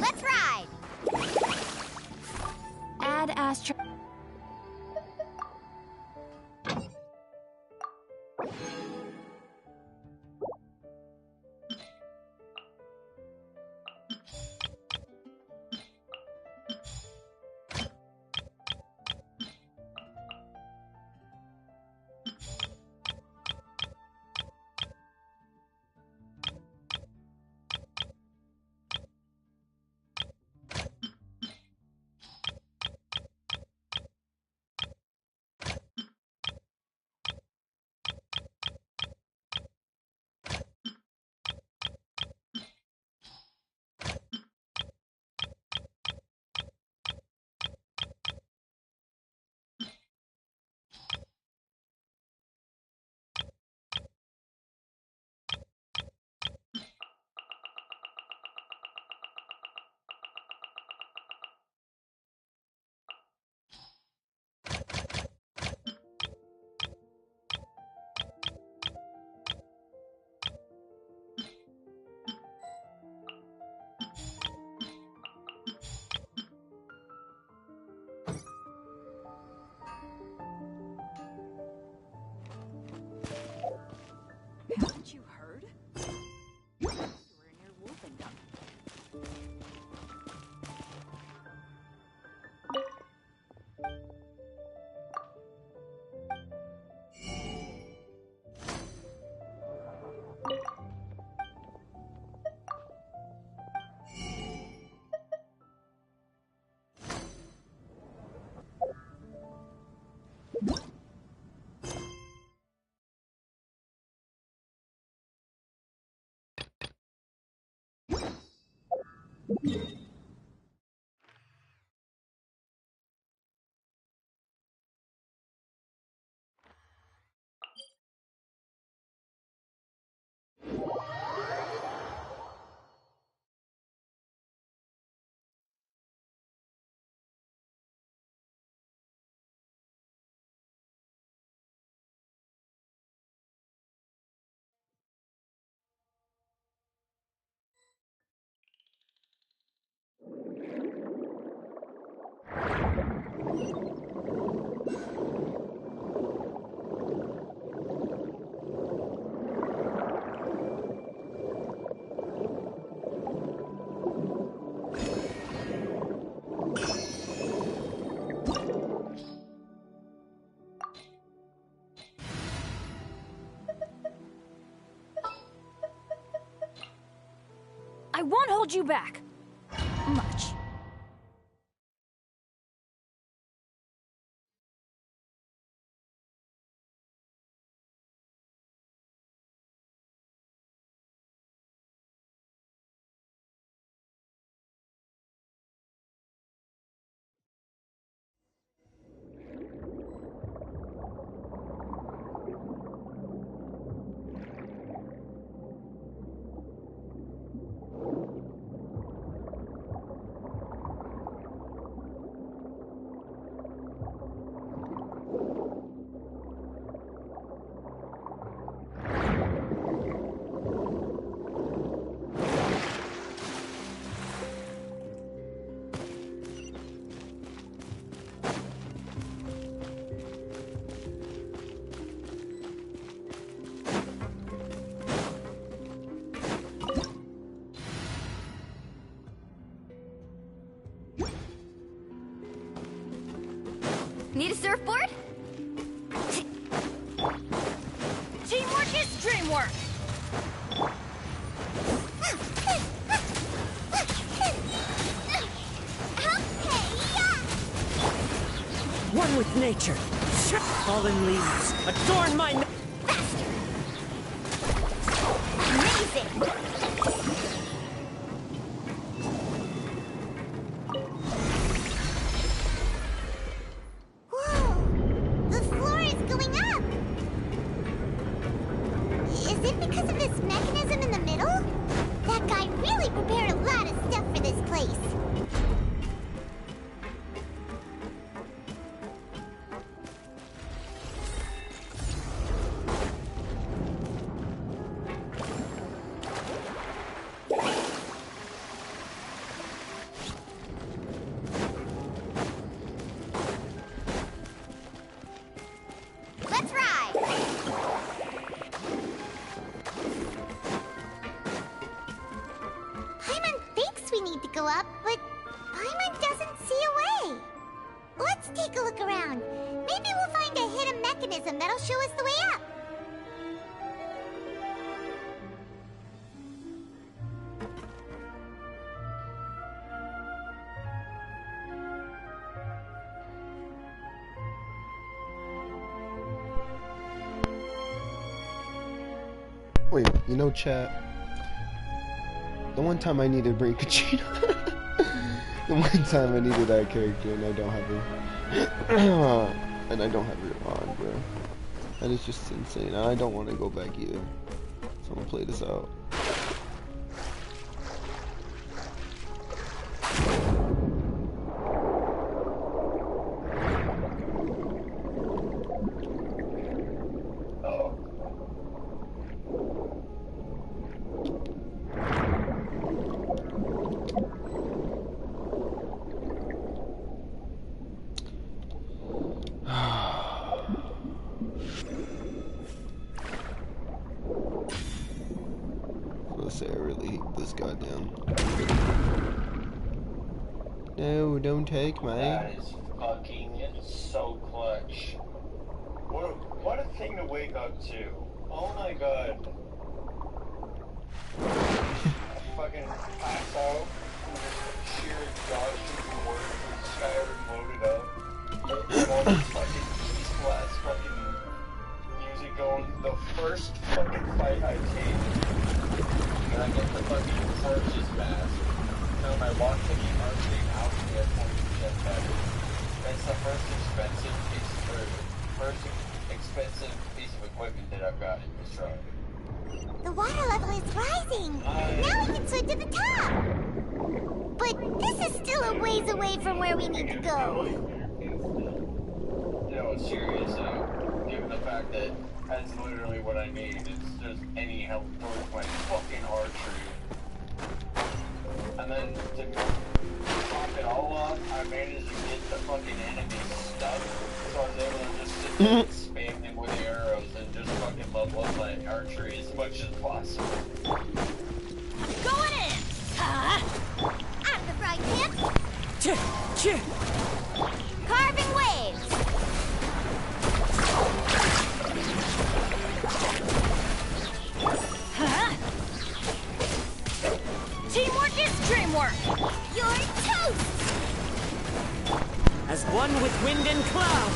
Let's ride! Add Astro... Haven't you heard? You were near Wolfendom. I won't hold you back. Much. Need a surfboard? Teamwork is dreamwork! One with nature. Fallen leaves adorn my... Faster! Amazing! Whoa! The floor is going up! Is it because of this show up, but Paimon doesn't see a way. Let's take a look around. Maybe we'll find a hidden mechanism that'll show us the way up. Wait, you know, chat, the one time I needed Brain Kachina, the one time I needed that character and I don't have her, and I don't have her on, bro. That is just insane, and I don't want to go back either, so I'm gonna play this out. I really hate this goddamn. No, don't take me. That is fucking so clutch. What a thing to wake up to. Oh my god. I fucking pass out. Sheer exhaustion from work with Skyrim loaded up. And all this fucking peaceful ass fucking music going. The first fucking fight I take. And I get the fucking Fortress mask. Now my lock picking archery out to get 20% better. That's the first expensive piece of equipment that I've got in this truck. The water level is rising. Now we can swim to the top. But this is still a ways away from where we need to go. No, seriously. Given the fact that that's literally what I need. It's just any help towards my fucking archery. And then to top it all up, I managed to get the fucking enemy stuck. So I was able to just sit there and spam them with arrows and just fucking level up my archery as much as possible. Going in! Out of the frying pan! Carving waves! Teamwork is dreamwork! You're toast! As one with wind and cloud.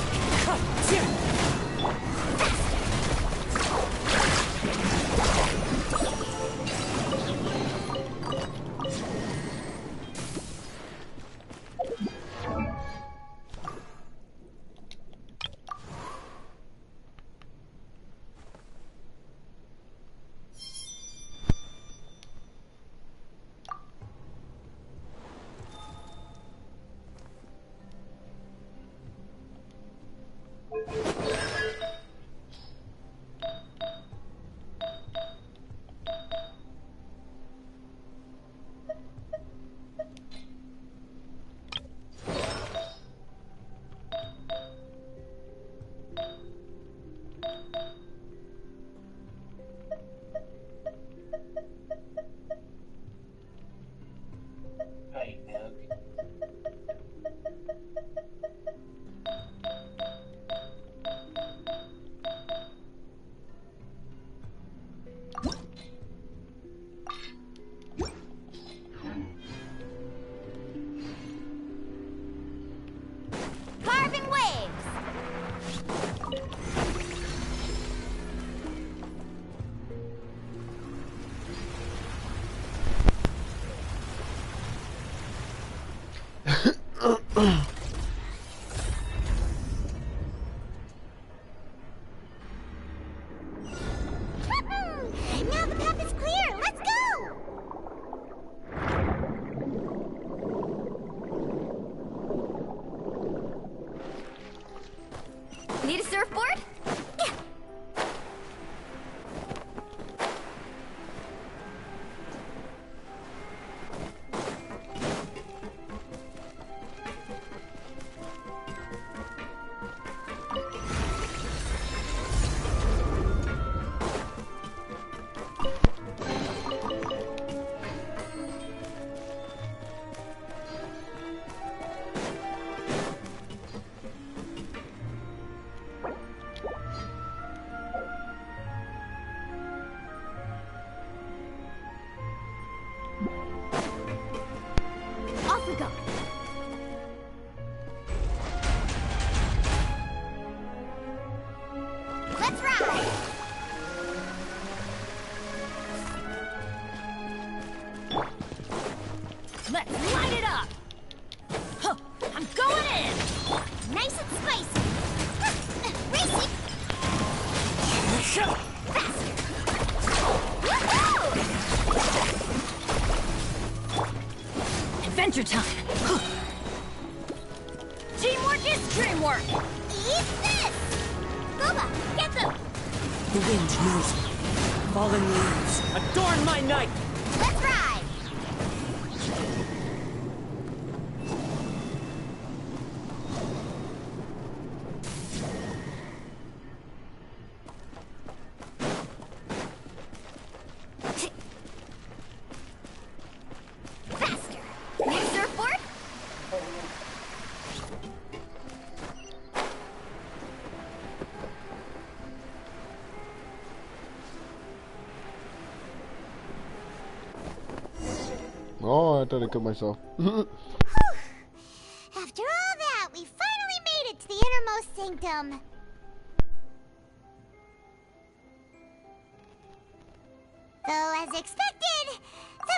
Hey, man. Carving waves! Now the map is clear. Let's go. Need a surfboard? Yeah. Let's light it up! Huh, I'm going in! Nice and spicy! Racing! Faster! Woohoo! Adventure time! Teamwork is dreamwork! Eat this! Boba, get them! The wind knows me. Fallen leaves, adorn my night! Let's ride! Faster! Need a surfboard? Oh, I thought I killed myself. After all that, we finally made it to the innermost sanctum. Though, as expected, the...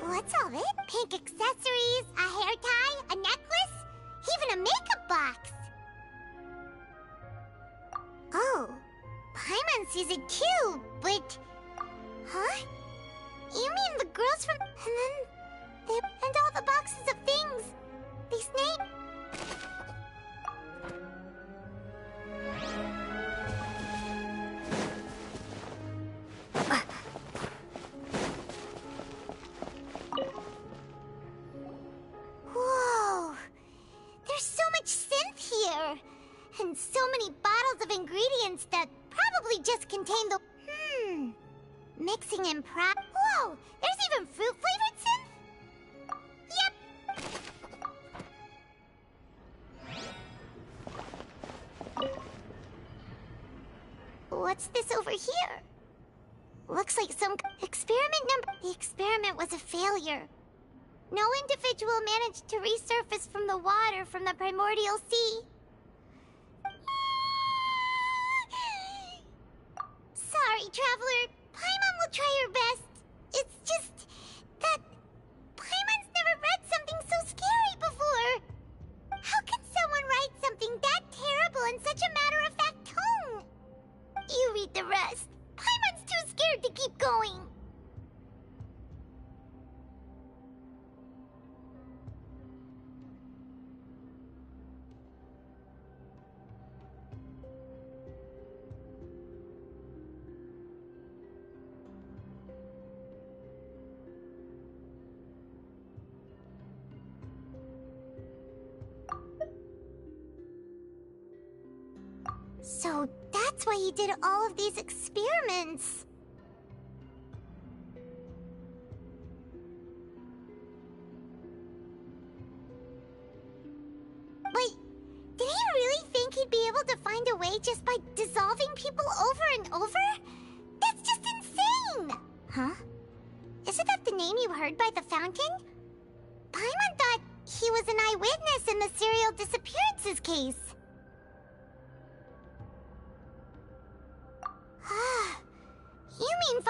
What's all this? Pink accessories, a hair tie, a necklace, even a makeup box. Oh, Paimon sees it too, but... Huh? You mean the girls from... And then... And all the boxes of things. These names... Whoa! There's so much synth here! And so many bottles of ingredients that probably just contain the... Mixing in prop... Whoa! There's even fruit-flavored synth? Yep! What's this over here? Looks like some... Experiment number... The experiment was a failure. No individual managed to resurface from the water from the primordial sea. Sorry, Traveler. Paimon will try her best. It's just that Paimon's never read something so scary before. How can someone write something that terrible in such a matter-of-fact tone? You read the rest. Paimon's too scared to keep going. So that's why he did all of these experiments. But did he really think he'd be able to find a way just by dissolving people over and over? That's just insane! Huh? Isn't that the name you heard by the fountain? Paimon thought he was an eyewitness in the serial disappearances case. You mean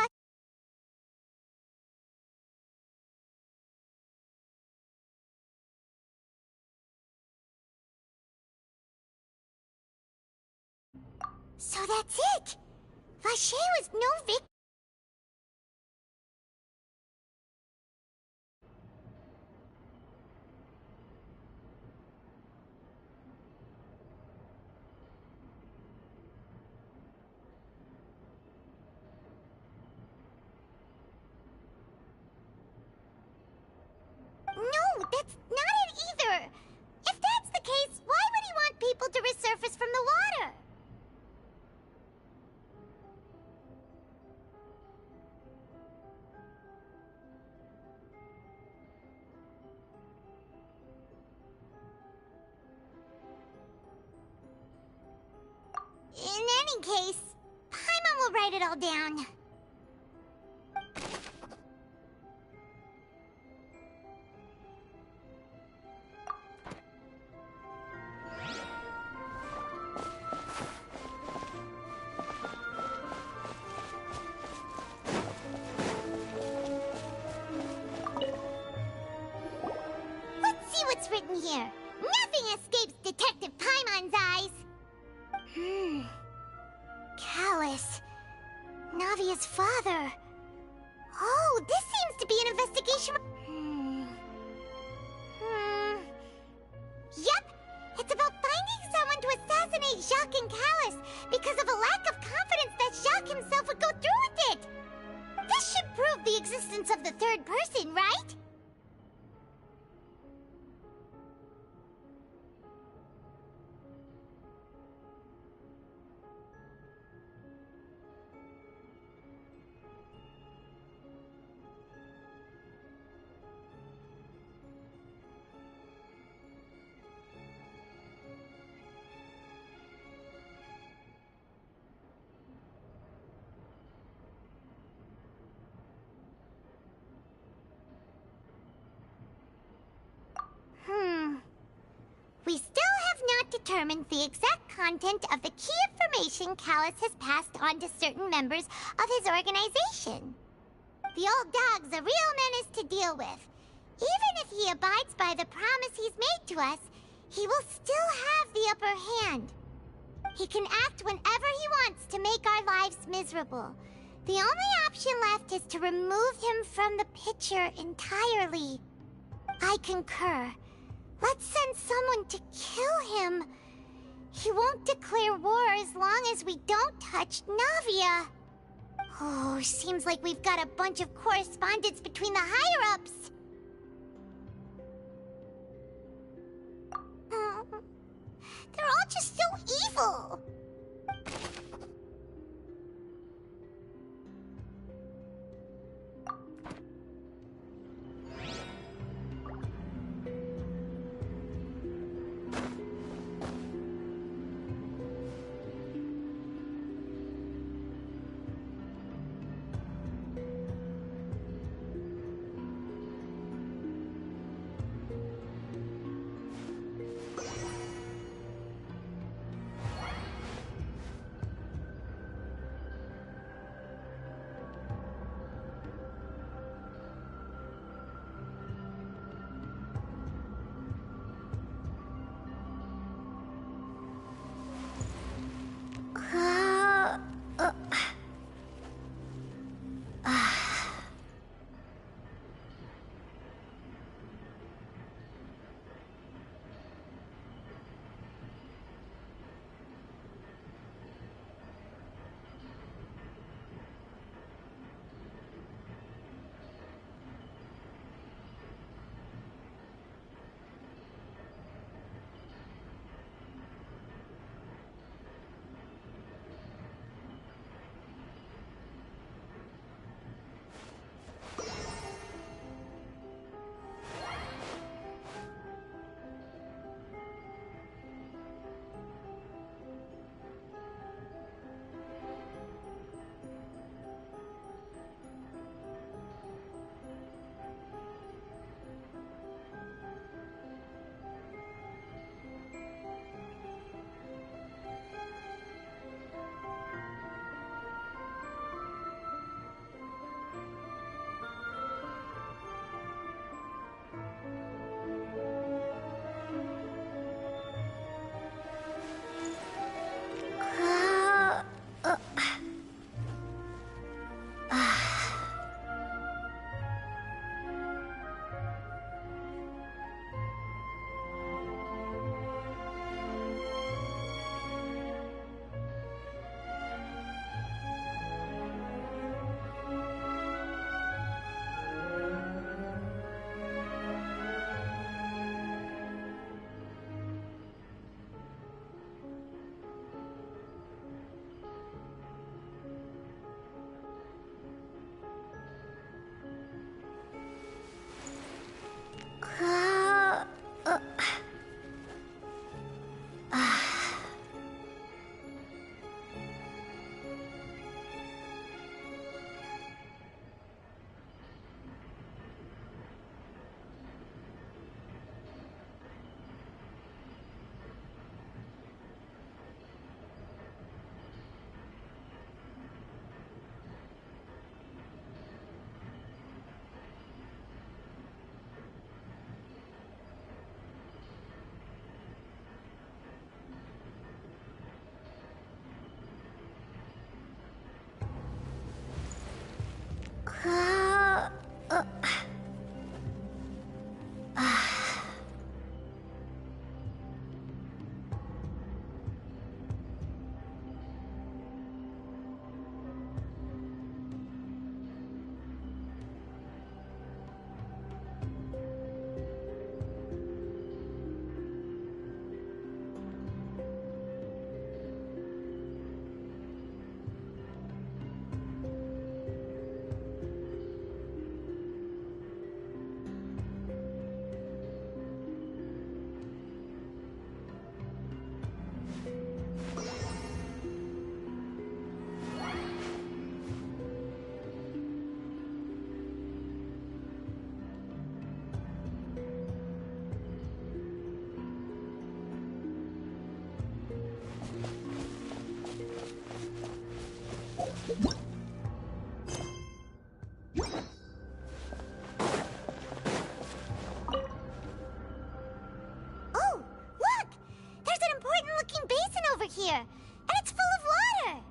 So that's it! Vache was no victim. No, that's not it either! If that's the case, why would he want people to resurface from the water? In any case, Paimon will write it all down. what's written here. Nothing escapes Detective Paimon's eyes. Callus. Navia's father. Oh, this seems to be an investigation. Yep, it's about finding someone to assassinate Jacques and Callus because of a lack of confidence that Jacques himself would go through with it. This should prove the existence of the third person, right? We still have not determined the exact content of the key information Callus has passed on to certain members of his organization. The old dog's a real menace to deal with. Even if he abides by the promise he's made to us, he will still have the upper hand. He can act whenever he wants to make our lives miserable. The only option left is to remove him from the picture entirely. I concur. Let's send someone to kill him. He won't declare war as long as we don't touch Navia. Oh, seems like we've got a bunch of correspondence between the higher-ups. They're all just so evil. Oh, look! There's an important-looking basin over here, and it's full of water!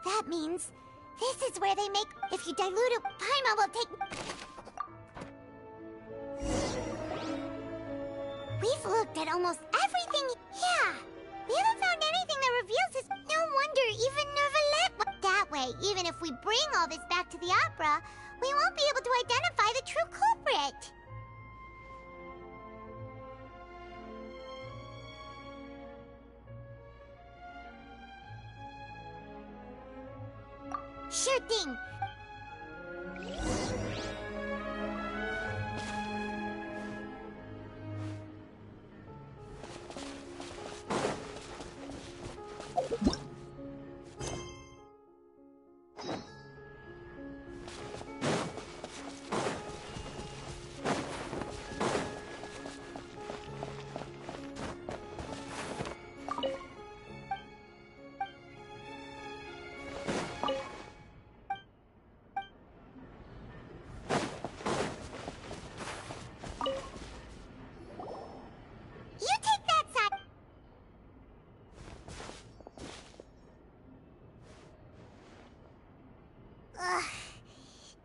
That means this is where they make. If you dilute it, Paimon will take. We've looked at almost everything. Yeah, we haven't found anything that reveals his. No wonder even Nervalet. That way, even if we bring all this back to the opera, we won't be able to identify the true culprit. Sure thing.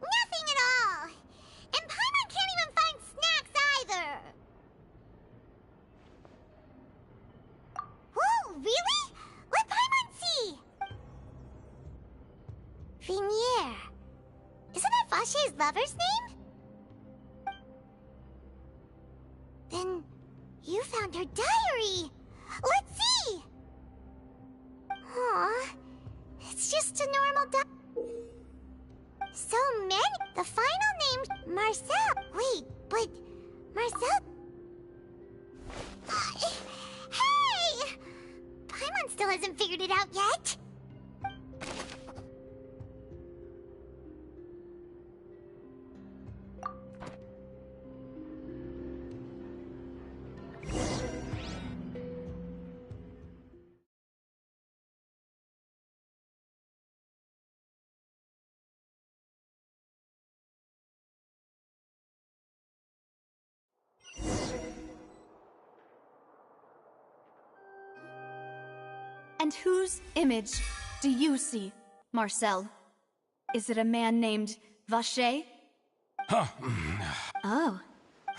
Nothing at all! And Paimon can't even find snacks either! Whoa, really? Let Paimon see! Vinier. Isn't that Vache's lover's name? Then you found her diary! Let's see! Aw, it's just a normal diary. So many. The final name, Marcel. Wait, but Marcel. Hey! Paimon still hasn't figured it out yet. And whose image do you see, Marcel? Is it a man named Vache? Huh. Oh.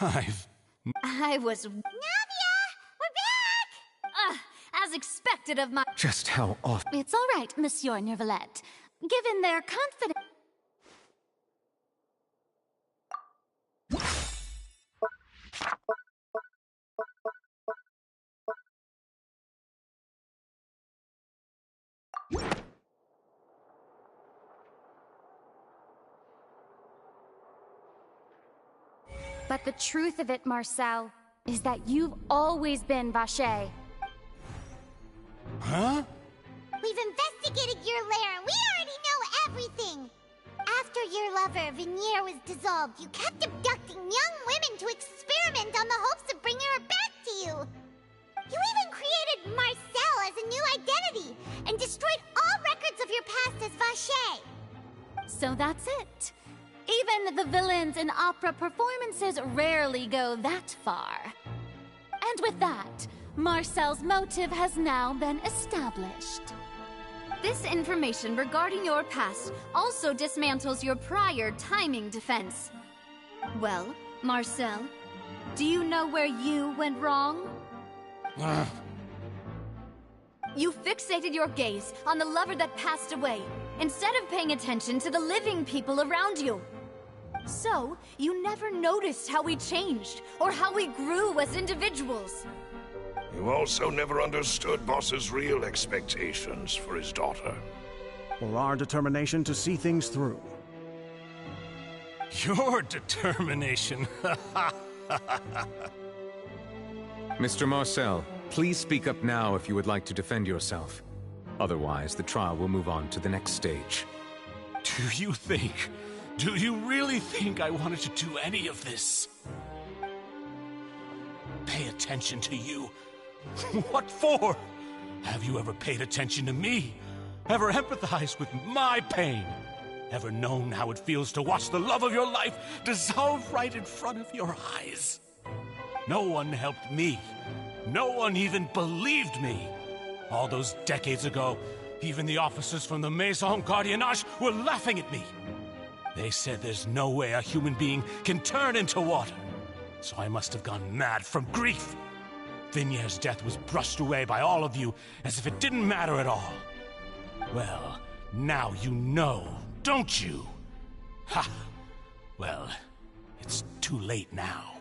I was... Navia! We're back! as expected of my... Just how often? It's all right, Monsieur Nervalet. Given their confidence... But the truth of it, Marcel, is that you've always been Vache. Huh? We've investigated your lair and we already know everything! After your lover, Vinier, was dissolved, you kept abducting young women to experiment on the hopes of bringing her back to you! You even created Marcel as a new identity and destroyed all records of your past as Vache! So that's it. Even the villains in opera performances rarely go that far. And with that, Marcel's motive has now been established. This information regarding your past also dismantles your prior timing defense. Well, Marcel, do you know where you went wrong? You fixated your gaze on the lover that passed away, instead of paying attention to the living people around you. So, you never noticed how we changed, or how we grew as individuals. You also never understood Boss's real expectations for his daughter. Or our determination to see things through. Your determination. Mr. Marcel, please speak up now if you would like to defend yourself. Otherwise, the trial will move on to the next stage. Do you really think I wanted to do any of this? Pay attention to you? What for? Have you ever paid attention to me? Ever empathized with my pain? Ever known how it feels to watch the love of your life dissolve right in front of your eyes? No one helped me. No one even believed me. All those decades ago, even the officers from the Maison Gardiennage were laughing at me. They said there's no way a human being can turn into water. So I must have gone mad from grief. Vignier's death was brushed away by all of you as if it didn't matter at all. Well, now you know, don't you? Ha! Well, it's too late now.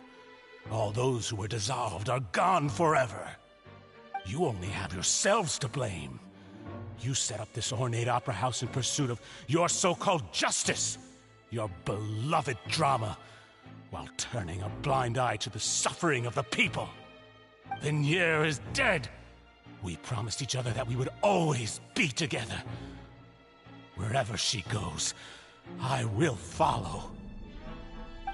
All those who were dissolved are gone forever. You only have yourselves to blame. You set up this ornate opera house in pursuit of your so-called justice, your beloved drama, while turning a blind eye to the suffering of the people. Vignier is dead. We promised each other that we would always be together. Wherever she goes, I will follow.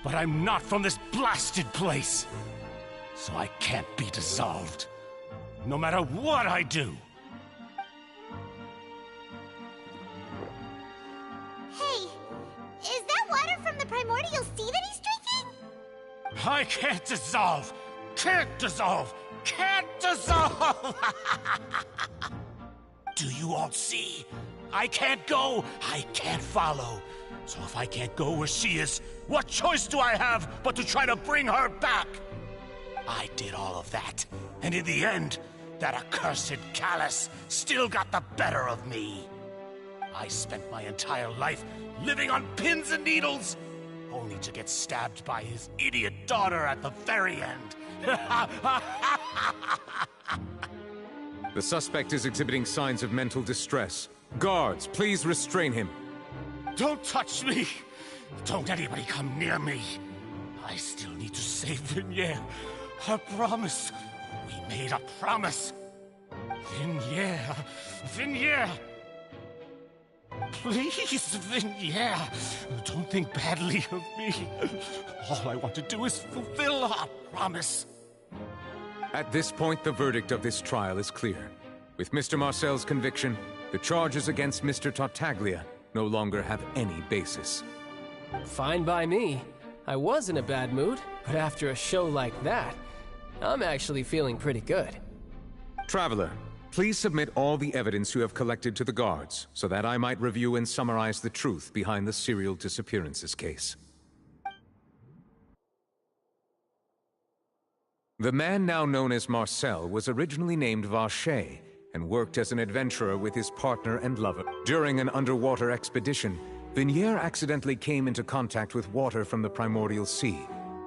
But I'm not from this blasted place, so I can't be dissolved, no matter what I do. Hey, is that water from the primordial sea that he's drinking? I can't dissolve! Can't dissolve! Can't dissolve! Do you all see? I can't go, I can't follow. So if I can't go where she is, what choice do I have but to try to bring her back? I did all of that, and in the end, that accursed Callus still got the better of me. I spent my entire life living on pins and needles, only to get stabbed by his idiot daughter at the very end. The suspect is exhibiting signs of mental distress. Guards, please restrain him. Don't touch me! Don't anybody come near me! I still need to save Vignier. A promise. We made a promise. Vignier. Vignier! Please, Vignier. Don't think badly of me. All I want to do is fulfill our promise. At this point, the verdict of this trial is clear. With Mr. Marcel's conviction, the charges against Mr. Tartaglia no longer have any basis. Fine by me. I was in a bad mood, but after a show like that, I'm actually feeling pretty good. Traveler, please submit all the evidence you have collected to the guards, so that I might review and summarize the truth behind the serial disappearances case. The man now known as Marcel was originally named Vache, and worked as an adventurer with his partner and lover. During an underwater expedition, Vignier accidentally came into contact with water from the primordial sea,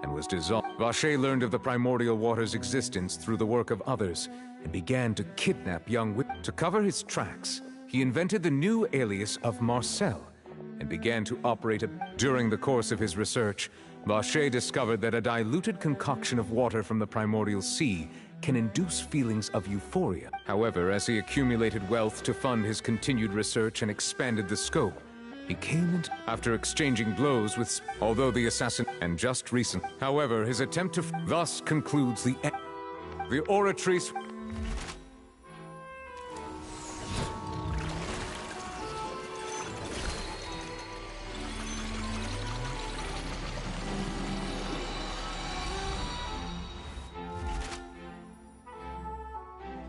and was dissolved. Vache learned of the primordial water's existence through the work of others, and began to kidnap young women. To cover his tracks, he invented the new alias of Marcel, and began to operate During the course of his research, Vache discovered that a diluted concoction of water from the primordial sea can induce feelings of euphoria. However, as he accumulated wealth to fund his continued research and expanded the scope, he came into after exchanging blows with although the assassin and just recent. However, his attempt to thus concludes the oratrice.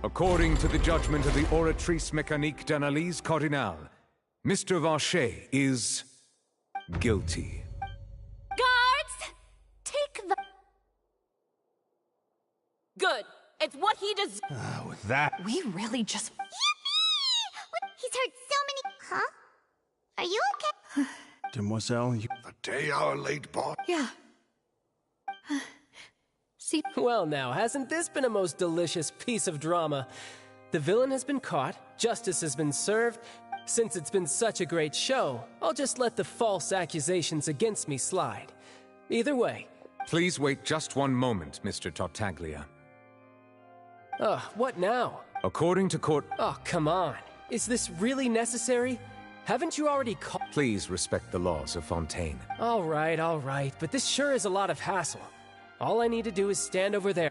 According to the judgment of the Oratrice Mécanique d'Analyse Cardinale, Mr. Vache is guilty. Guards! Take the... Good. It's what he deserves. With that... We really just... Yippee! He's hurt so many... Huh? Are you okay? Demoiselle, you... A day hour late, boss. Yeah. See, well now, hasn't this been a most delicious piece of drama? The villain has been caught, justice has been served. Since it's been such a great show, I'll just let the false accusations against me slide. Either way. Please wait just one moment, Mr. Tartaglia. What now? According to court... Oh, come on. Is this really necessary? Haven't you already called... Please respect the laws of Fontaine. All right, but this sure is a lot of hassle. All I need to do is stand over there.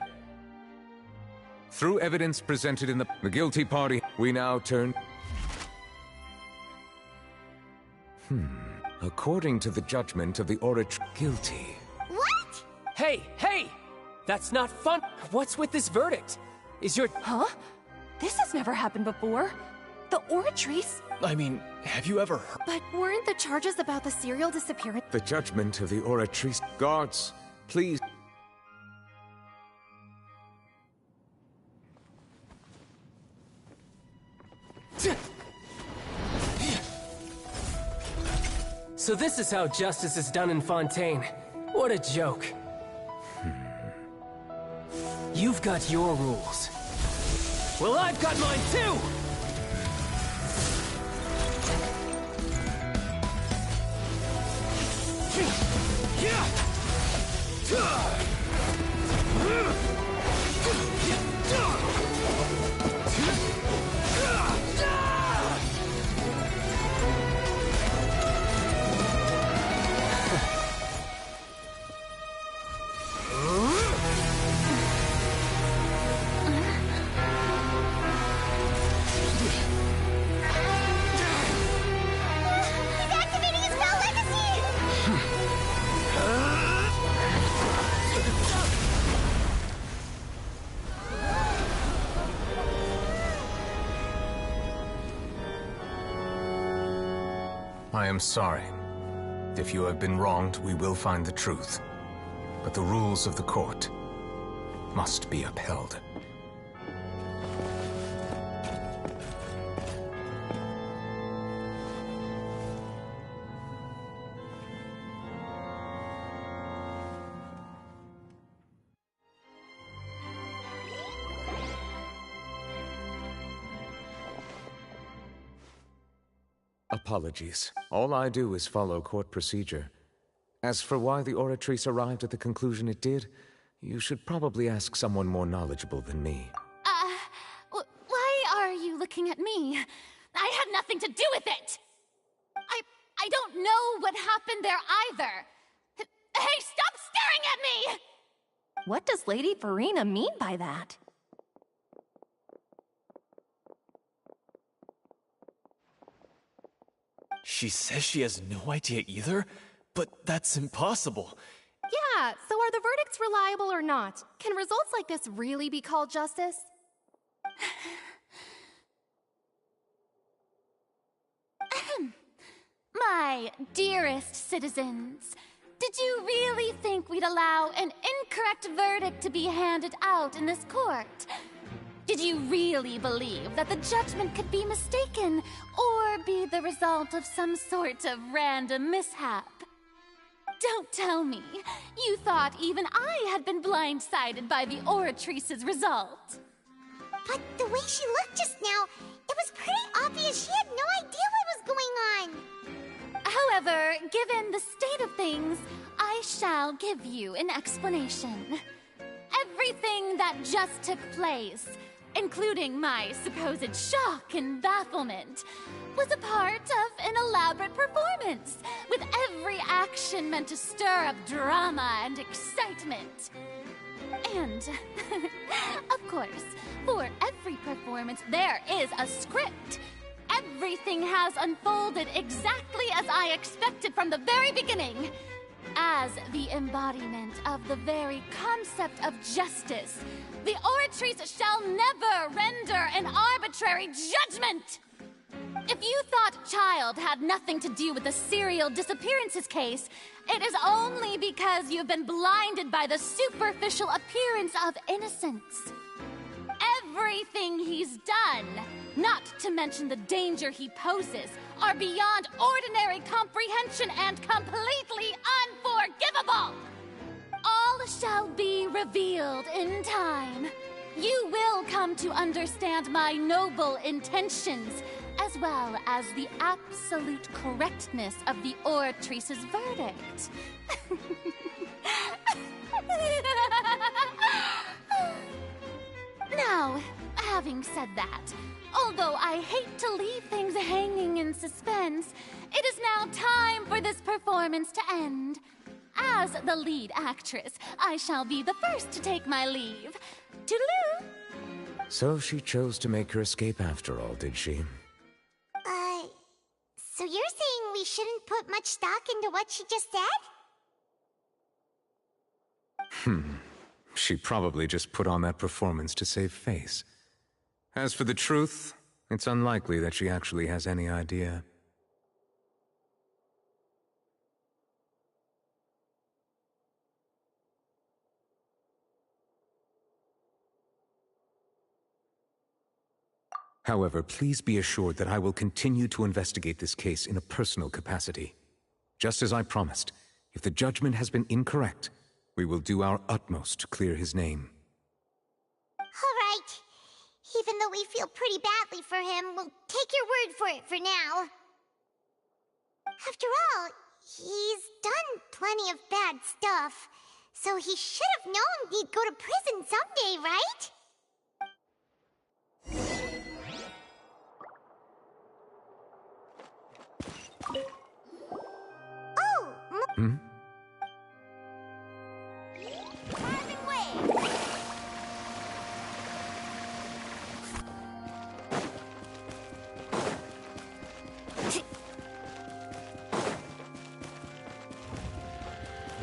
Through evidence presented in the guilty party, we now turn... According to the judgment of the guilty. What? Hey! That's not fun! What's with this verdict? Is your... Huh? This has never happened before. The Oratrice? I mean, have you ever heard? But weren't the charges about the serial disappearance? The judgment of the Oratrice. Guards, please... So this is how justice is done in Fontaine. What a joke. You've got your rules. Well, I've got mine too! He's activating his spell legacy! I am sorry. If you have been wronged, we will find the truth. But the rules of the court must be upheld. Apologies. All I do is follow court procedure. As for why the Oratrice arrived at the conclusion it did, you should probably ask someone more knowledgeable than me. Why are you looking at me? I had nothing to do with it! I don't know what happened there either! Hey, stop staring at me! What does Lady Farina mean by that? She says she has no idea either, but that's impossible. Yeah, so are the verdicts reliable or not? Can results like this really be called justice? My dearest citizens, did you really think we'd allow an incorrect verdict to be handed out in this court? Did you really believe that the judgment could be mistaken or be the result of some sort of random mishap? Don't tell me you thought even I had been blindsided by the Oratrice's result. But the way she looked just now, it was pretty obvious she had no idea what was going on. However, given the state of things, I shall give you an explanation. Everything that just took place, including my supposed shock and bafflement, was a part of an elaborate performance, with every action meant to stir up drama and excitement. And, of course, for every performance there is a script. Everything has unfolded exactly as I expected from the very beginning. As the embodiment of the very concept of justice, the Oratrice shall never render an arbitrary judgment! If you thought Child had nothing to do with the serial disappearances case, it is only because you've been blinded by the superficial appearance of innocence. Everything he's done, not to mention the danger he poses, are beyond ordinary comprehension and completely unforgivable! All shall be revealed in time. You will come to understand my noble intentions, as well as the absolute correctness of the Oratrice's verdict. Now, having said that, although I hate to leave things hanging in suspense, it is now time for this performance to end. As the lead actress, I shall be the first to take my leave. Toodaloo! So she chose to make her escape after all, did she? So you're saying we shouldn't put much stock into what she just said? She probably just put on that performance to save face. As for the truth, it's unlikely that she actually has any idea. However, please be assured that I will continue to investigate this case in a personal capacity. Just as I promised, if the judgment has been incorrect, we will do our utmost to clear his name. All right. Even though we feel pretty badly for him, we'll take your word for it for now. After all, he's done plenty of bad stuff, so he should have known he'd go to prison someday, right? Hmm?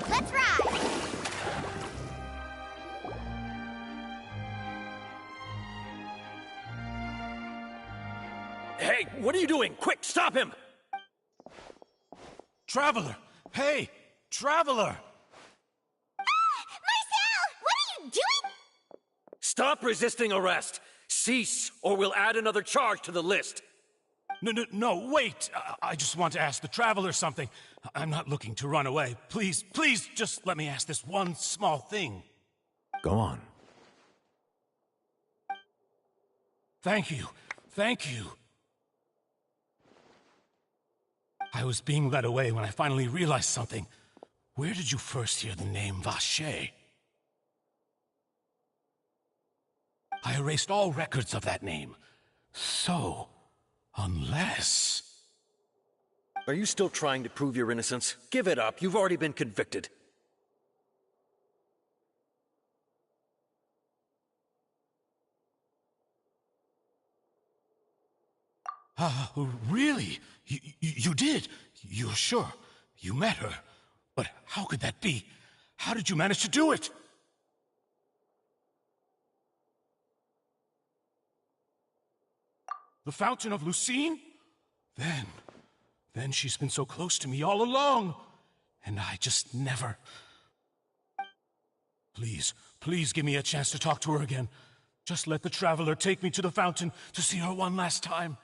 Let's ride! Hey, what are you doing? Quick, stop him! Traveler! Hey! Traveler! Marcel! What are you doing? Stop resisting arrest! Cease, or we'll add another charge to the list! No, wait! I just want to ask the Traveler something. I'm not looking to run away. Please, just let me ask this one small thing. Go on. Thank you. I was being led away when I finally realized something. Where did you first hear the name Vache? I erased all records of that name. So, unless... Are you still trying to prove your innocence? Give it up. You've already been convicted. Really? You did? You're sure? You met her? But how could that be? How did you manage to do it? The Fountain of Lucine? Then she's been so close to me all along. And I just never... Please give me a chance to talk to her again. Just let the Traveler take me to the fountain to see her one last time.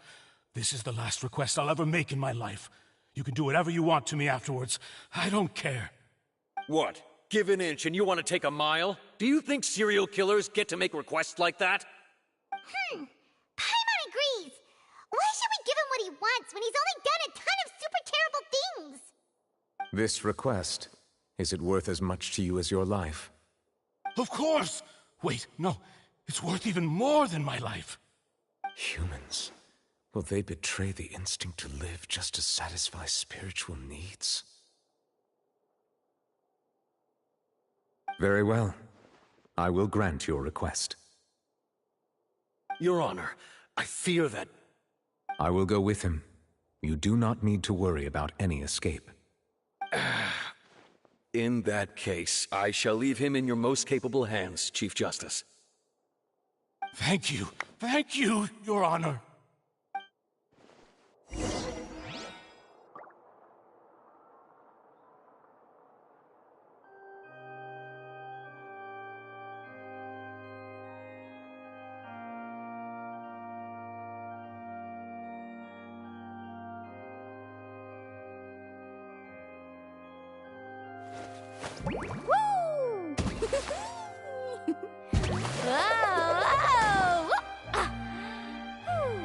This is the last request I'll ever make in my life. You can do whatever you want to me afterwards. I don't care. What? Give an inch and you want to take a mile? Do you think serial killers get to make requests like that? Paimon agrees. Why should we give him what he wants when he's only done a ton of super terrible things? This request, is it worth as much to you as your life? Of course! Wait, no. It's worth even more than my life. Humans. Will they betray the instinct to live just to satisfy spiritual needs? Very well. I will grant your request. Your Honor, I fear that... I will go with him. You do not need to worry about any escape. In that case, I shall leave him in your most capable hands, Chief Justice. Thank you, Your Honor. Woo! Whoa! Ah! Whew.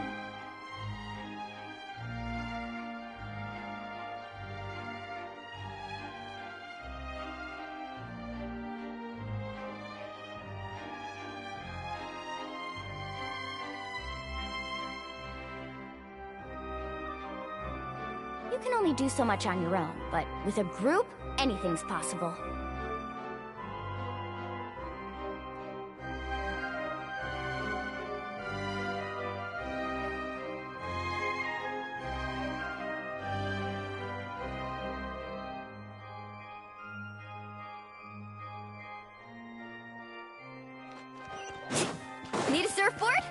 You can only do so much on your own, but with a group, anything's possible. Need a surfboard?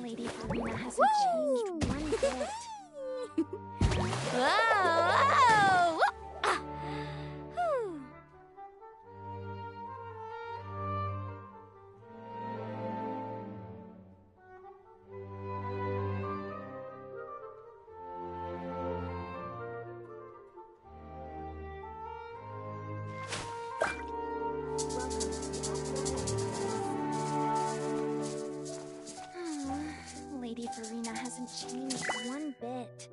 Lady Farina hasn't changed one bit. Whoa! Whoa! Ah! Whew. Lady Farina hasn't changed one bit.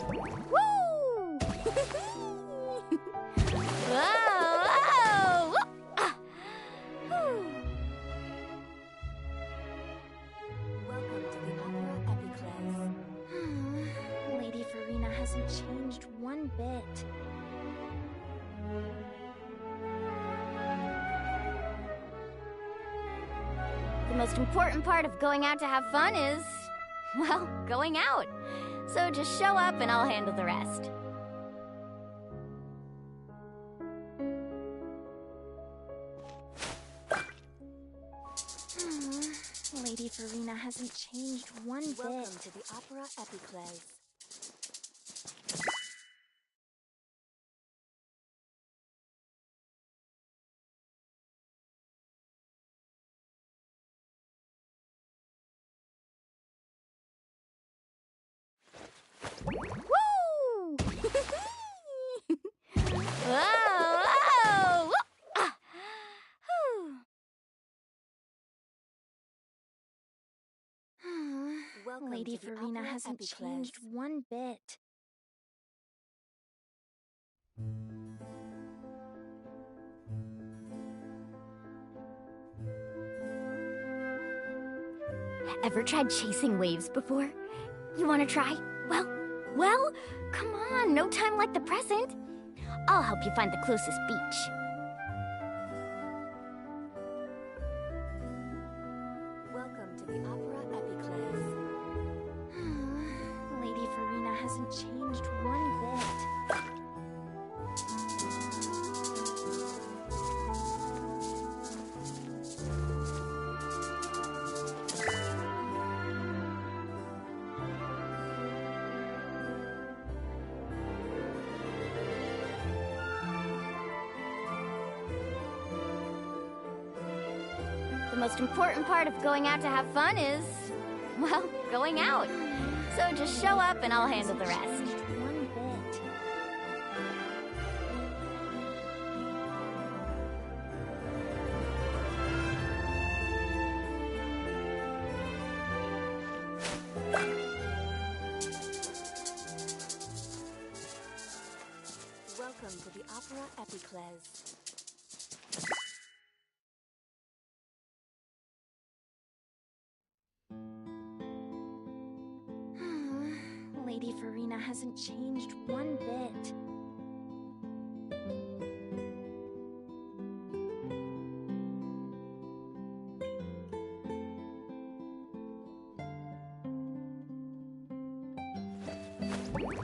Woo! Whoa! Ah! Whew. Welcome to the Opera Epiclese. Lady Farina hasn't changed one bit. The most important part of going out to have fun is, well, going out. So just show up and I'll handle the rest. Lady Farina hasn't changed one bit. Welcome to the Opera Epiclese. Woo! Whoa! Whoa! Ah! Whew. Lady Farina hasn't changed one bit. Ever tried chasing waves before? You want to try? Well, come on, no time like the present. I'll help you find the closest beach. Welcome to the Opera Epiclese. Lady Farina hasn't changed one bit. most important part of going out to have fun is, well, going out. So just show up and I'll handle the rest. One bit. Welcome to the Opera Epicles. Lady Farina hasn't changed one bit.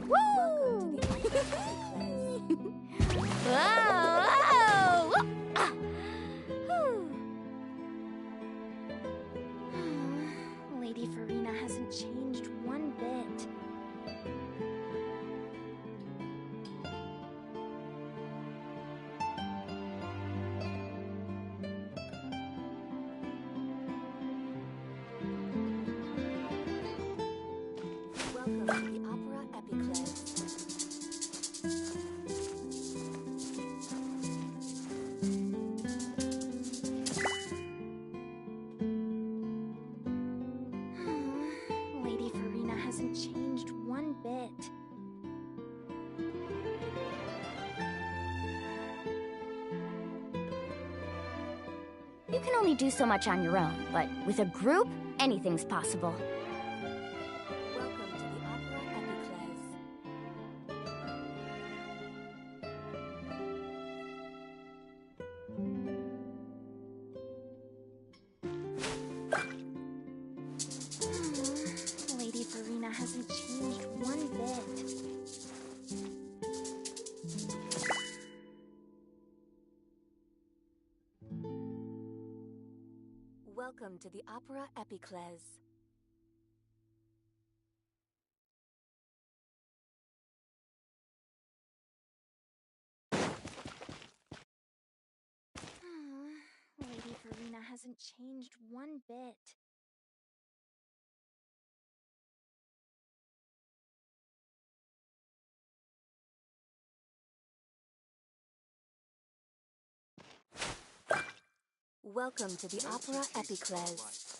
Woo! Whoa! Ah. Lady Farina hasn't changed one bit. Welcome to the Opera Epicles. Lady Farina hasn't changed one bit. You can only do so much on your own, but with a group, anything's possible. Welcome to the Opera Epicles. Lady Farina hasn't changed one bit. Welcome to the Opera Epicles. Lady Farina hasn't changed one bit. Welcome to the Opera Epicles.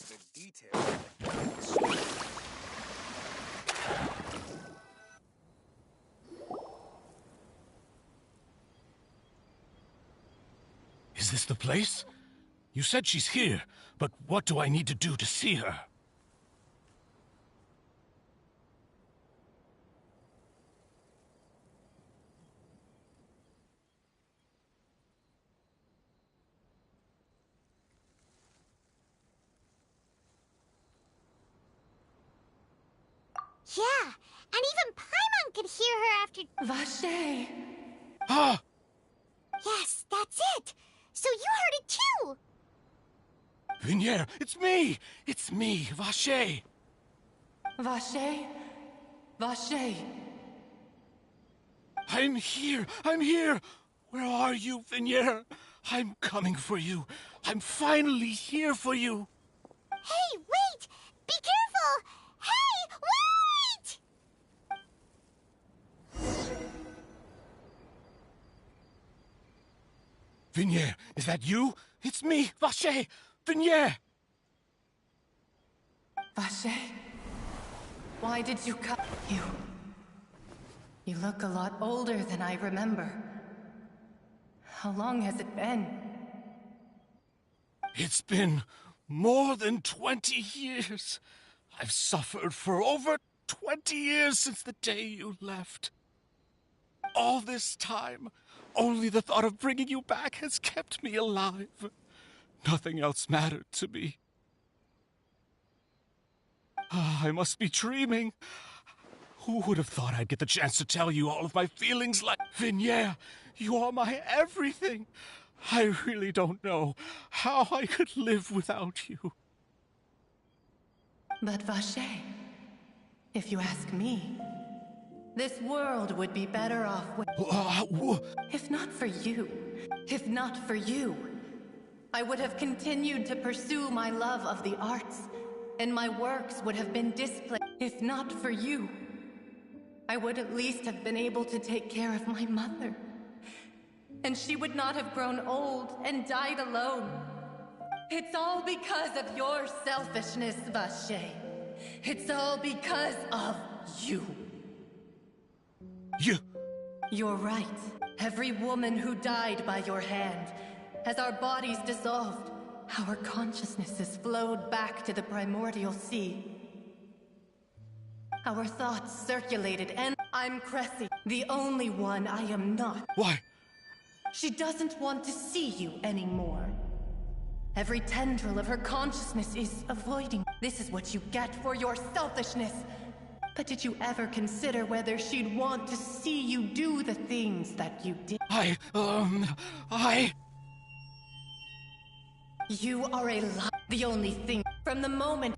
The details. Is this the place? You said she's here, but what do I need to do to see her? Yeah, and even Paimon could hear her after... Vache! Ah! Yes, that's it! So you heard it too! Vinier, it's me! It's me, Vache! Vache? Vache! I'm here! I'm here! Where are you, Vinier? I'm coming for you. I'm finally here for you. Hey, wait! Be careful! Hey, wait! Vinier, is that you? It's me, Vache! Vinier! Vache? Why did you come? You look a lot older than I remember. How long has it been? It's been more than 20 years. I've suffered for over 20 years since the day you left. All this time, only the thought of bringing you back has kept me alive. Nothing else mattered to me. I must be dreaming. Who would have thought I'd get the chance to tell you all of my feelings like... Vinier, you are my everything. I really don't know how I could live without you. But Vache, if you ask me, this world would be better off with... If not for you, I would have continued to pursue my love of the arts, and my works would have been displayed. If not for you, I would at least have been able to take care of my mother. And she would not have grown old and died alone. It's all because of your selfishness, Vache. It's all because of you. You... You're right. Every woman who died by your hand, as our bodies dissolved, our consciousnesses flowed back to the primordial sea. Our thoughts circulated, and I'm Cressy, the only one I am not. Why? She doesn't want to see you anymore. Every tendril of her consciousness is avoiding. This is what you get for your selfishness. But did you ever consider whether she'd want to see you do the things that you did? You are a lie. The only thing from the moment...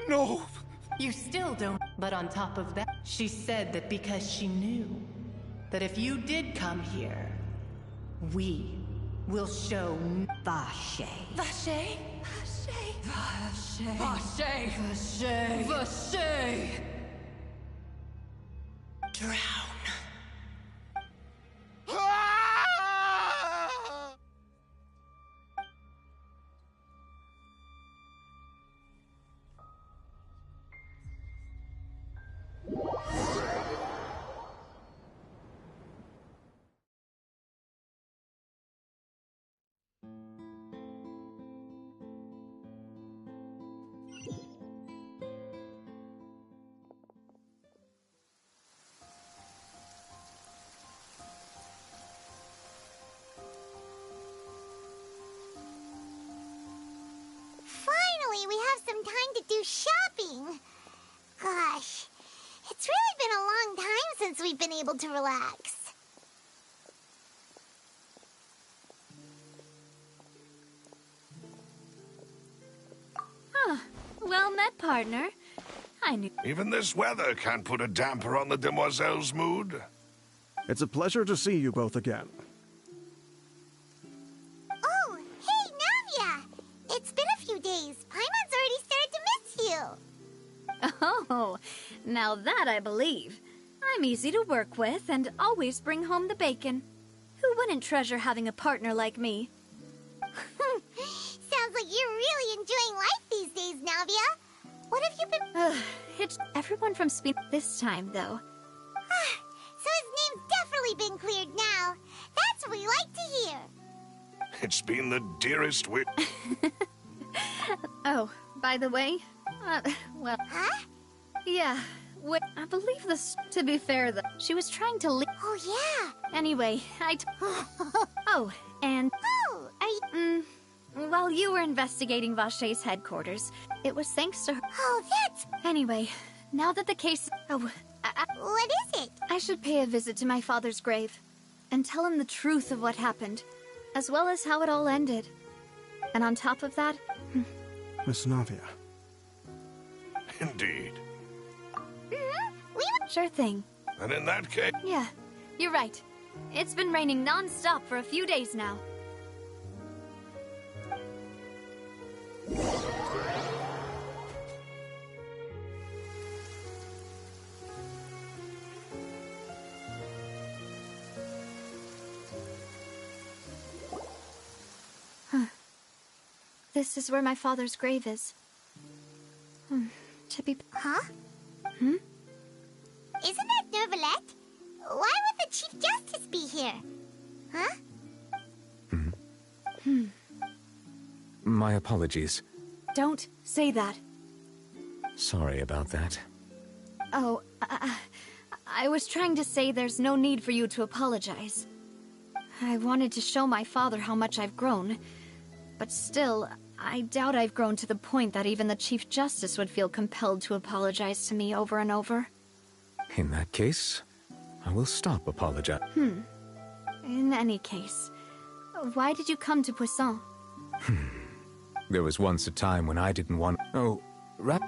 No! You still don't. But on top of that, she said that because she knew that if you did come here, we will show... Vache. Vache? Vache. Vache. Vache. Vache. Drown. Finally, we have some time to do shopping. Gosh, it's really been a long time since we've been able to relax. Well met, partner. I knew... Even this weather can't put a damper on the demoiselle's mood. It's a pleasure to see you both again. Oh, hey, Navia! It's been a few days. Paimon's already started to miss you. Oh, now that I believe. I'm easy to work with and always bring home the bacon. Who wouldn't treasure having a partner like me? Sounds like you're really enjoying life these days, Navia. What have you been... It's everyone from Spain this time, though. So his name's definitely been cleared now. That's what we like to hear. It's been the dearest wit. Oh, by the way, well... Huh? Yeah, I believe this... To be fair, though, she was trying to leave... Oh, yeah. Anyway, Oh, and... Oh, are you... While you were investigating Vache's headquarters, it was thanks to her... Oh, that's... Anyway, now that the case... Oh, What is it? I should pay a visit to my father's grave and tell him the truth of what happened, as well as how it all ended. And on top of that... Miss Navia. Indeed. Sure thing. And in that case... Yeah, you're right. It's been raining non-stop for a few days now. This is where my father's grave is. To be... Huh? Isn't that Nervalette? Why would the Chief Justice be here? Huh? My apologies. Don't say that. Sorry about that. Oh, I was trying to say there's no need for you to apologize. I wanted to show my father how much I've grown, but still, I doubt I've grown to the point that even the Chief Justice would feel compelled to apologize to me over and over. In that case, I will stop apologizing. In any case, why did you come to Poisson? There was once a time when I didn't want... Oh,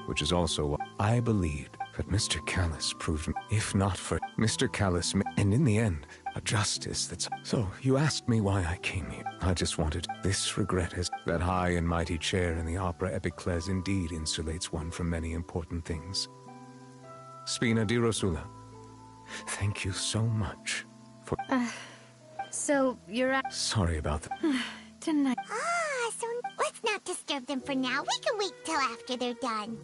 which is also what I believed. But Mr. Callis proved... If not for Mr. Callis... And in the end, A justice that's... So, you asked me why I came here. I just wanted... This regret is... That high and mighty chair in the opera epiclese indeed insulates one from many important things. Spina di Rosula, thank you so much for... So, you're Sorry about that. tonight. Ah, so let's not disturb them for now. We can wait till after they're done.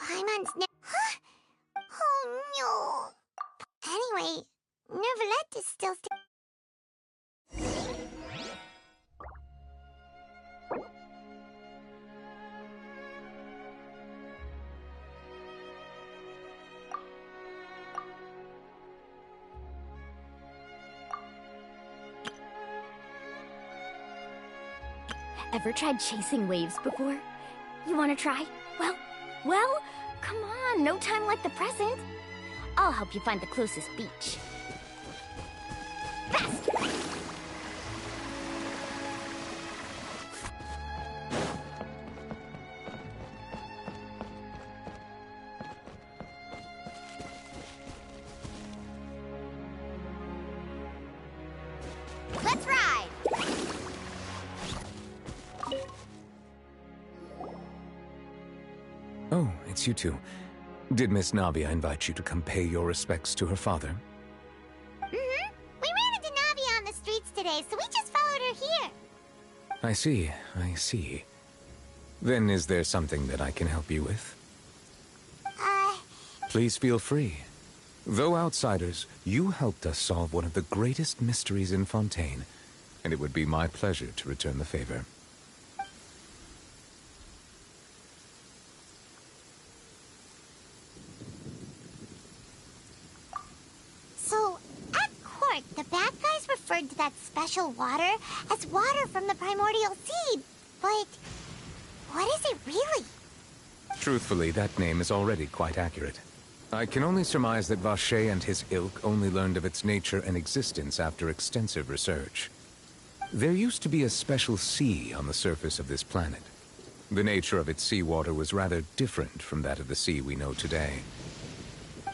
Paimon's Huh? Oh no. Anyway, Neverlet is still Ever tried chasing waves before? You want to try? Well, come on, no time like the present. I'll help you find the closest beach. Fast! Let's ride! Oh, it's you two. Did Miss Navia invite you to come pay your respects to her father? Mm-hmm. We ran into Navi on the streets today, so we just followed her here. I see. Then is there something that I can help you with? Please feel free. Though outsiders, you helped us solve one of the greatest mysteries in Fontaine, and it would be my pleasure to return the favor. So, at court, the bad guys referred to that special water as water from the primordial seed. But what is it really? Truthfully, that name is already quite accurate. I can only surmise that Vache and his ilk only learned of its nature and existence after extensive research. There used to be a special sea on the surface of this planet. The nature of its seawater was rather different from that of the sea we know today.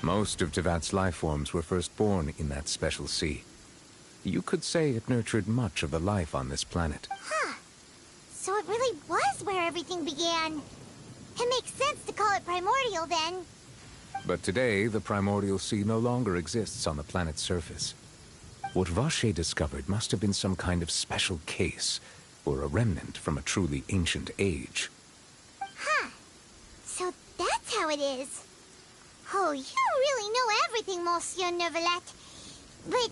Most of Tevat's life forms were first born in that special sea. You could say it nurtured much of the life on this planet. Huh. So it really was where everything began. It makes sense to call it primordial then. But today, the primordial sea no longer exists on the planet's surface. What Vache discovered must have been some kind of special case, or a remnant from a truly ancient age. Huh. So that's how it is. Oh, you really know everything, Monsieur Neverlet. But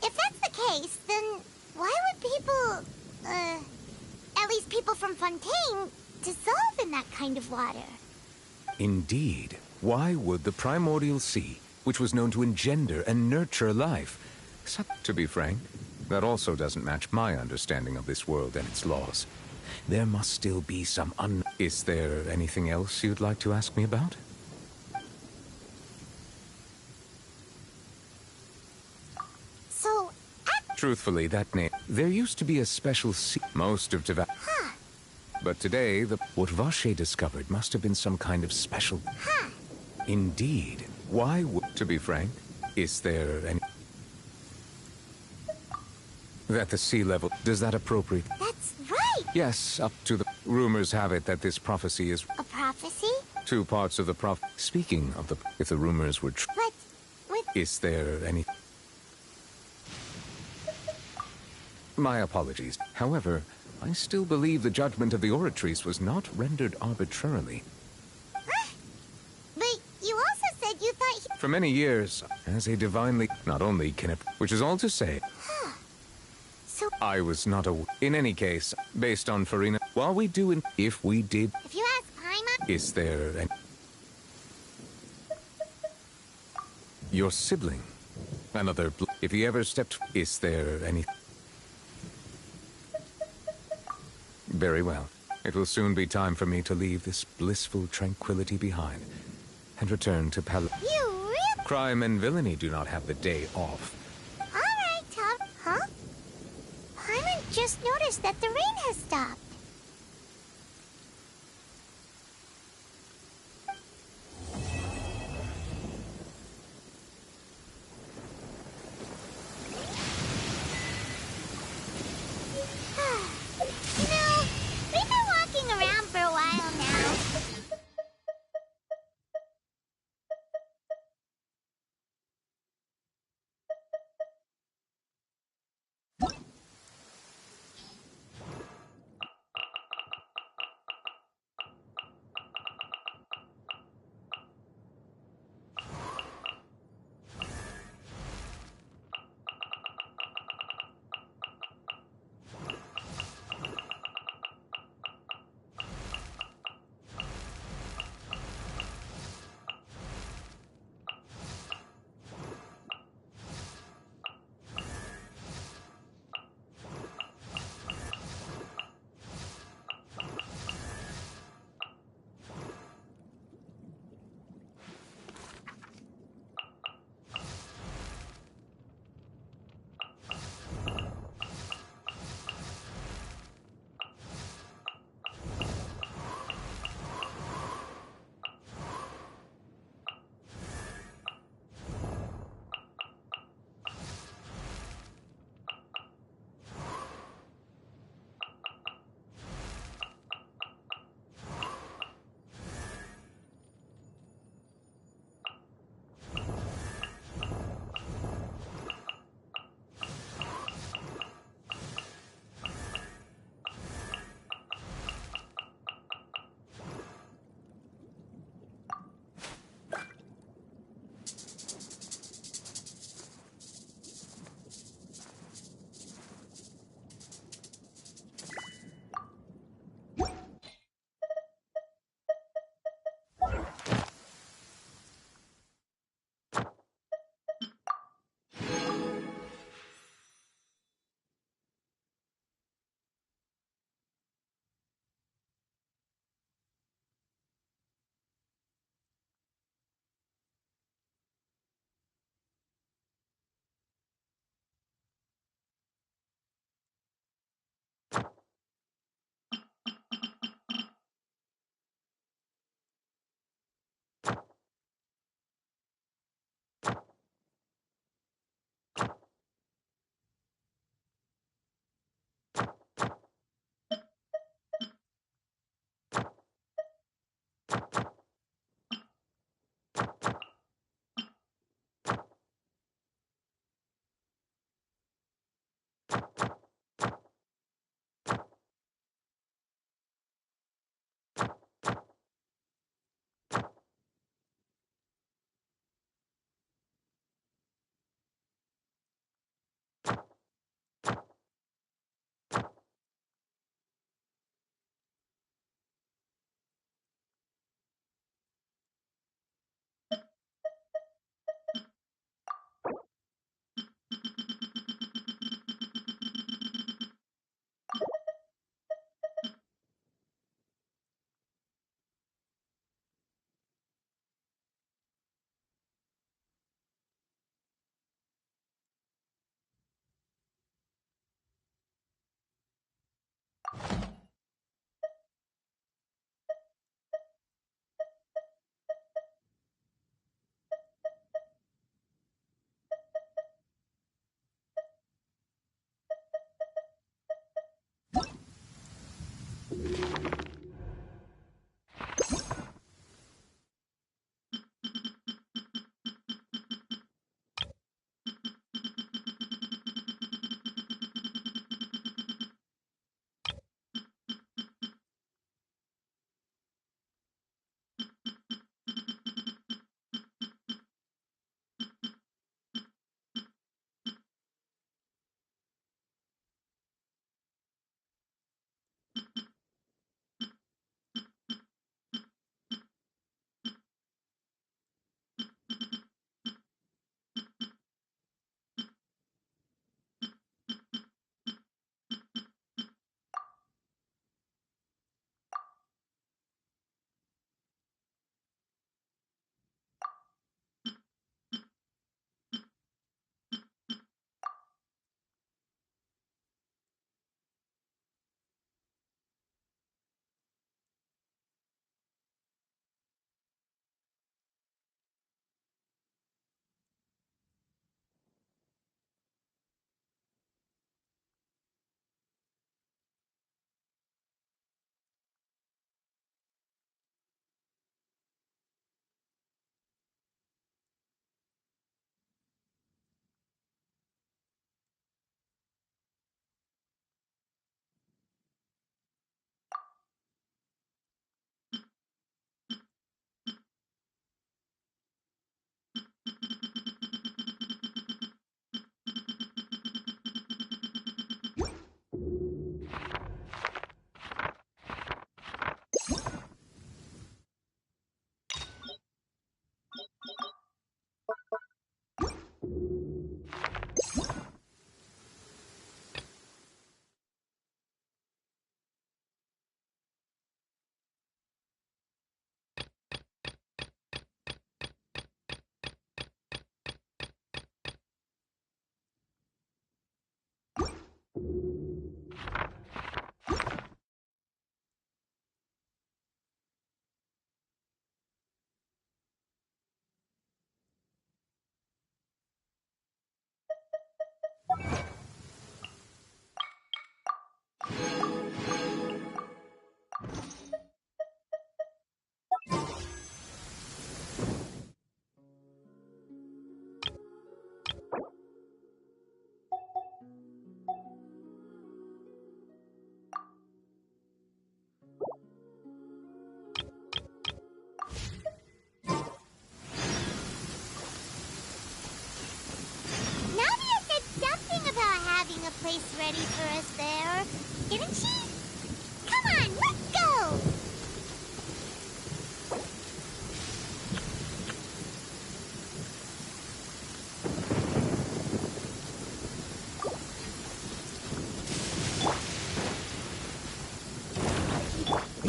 if that's the case, then why would people, at least people from Fontaine, dissolve in that kind of water? Indeed. Why would the primordial sea, which was known to engender and nurture life... To be frank, that also doesn't match my understanding of this world and its laws. There must still be some Is there anything else you'd like to ask me about? So, Truthfully, that name... There used to be a special sea... Most of Tevat... Huh. But today, what Vache discovered must have been some kind of special... Huh. Indeed. Why would... To be frank, is there any... That the sea level... Does that appropriate... That's right! Yes, up to the... Rumors have it that this prophecy is... A prophecy? Two parts of the Speaking of the... If the rumors were true... But with... Is there any... My apologies. However, I still believe the judgment of the Oratrice was not rendered arbitrarily. But you also said you thought For many years, as a divinely... Not only can it... Which is all to say... So... I was not a... In any case, based on Farina... While we do in... If we did... If you ask Paimon... Is there any... Your sibling. Another... If he ever stepped... Is there any... Very well. It will soon be time for me to leave this blissful tranquility behind and return to Pal... You really... Crime and villainy do not have the day off. Alright, Tom. Huh? Paimon just noticed that the rain has stopped.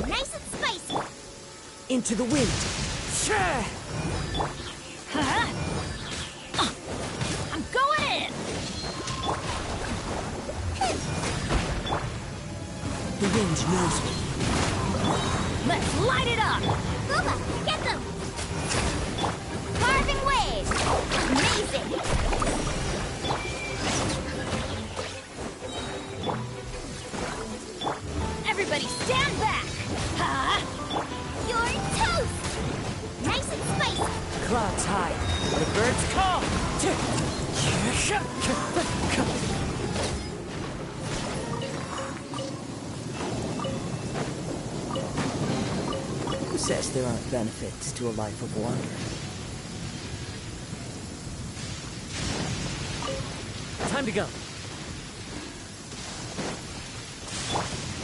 Nice and spicy. Into the wind. I'm going in. The wind knows me. Let's light it up. Booba, get them. Carving waves. Amazing. Everybody stand back. You're toast. Nice and spicy. Clouds high. The birds call. Who says there aren't benefits to a life of wonder? Time to go.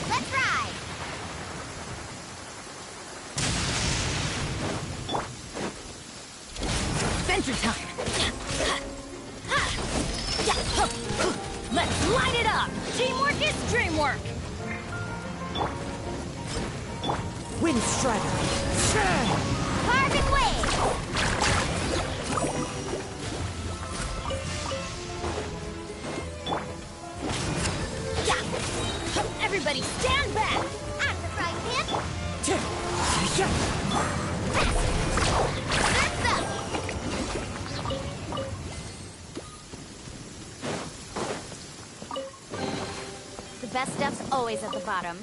Let's ride. Adventure time. Let's light it up. Teamwork is dreamwork. Wind Strider. Carving waves. Everybody stand back. I'm the frying pan. That's up. The best stuff's always at the bottom.